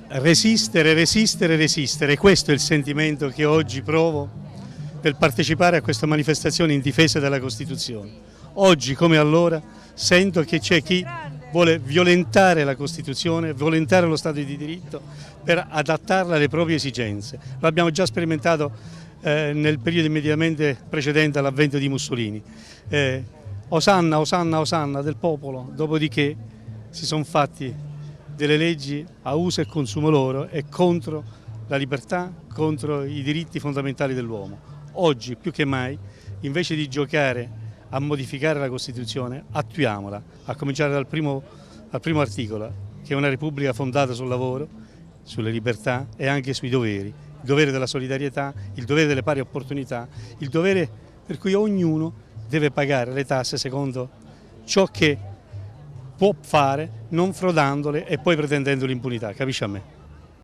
Resistere, resistere, resistere, questo è il sentimento che oggi provo per partecipare a questa manifestazione in difesa della Costituzione. Oggi come allora sento che c'è chi vuole violentare la Costituzione, violentare lo Stato di diritto per adattarla alle proprie esigenze. Lo abbiamo già sperimentato nel periodo immediatamente precedente all'avvento di Mussolini. Osanna, osanna, osanna del popolo, dopodiché si sono fatti delle leggi a uso e consumo loro e contro la libertà, contro i diritti fondamentali dell'uomo. Oggi più che mai, invece di giocare a modificare la Costituzione, attuiamola, a cominciare dal primo articolo, che è una Repubblica fondata sul lavoro, sulle libertà e anche sui doveri, il dovere della solidarietà, il dovere delle pari opportunità, il dovere per cui ognuno deve pagare le tasse secondo ciò che può fare, non frodandole e poi pretendendo l'impunità, capisci a me?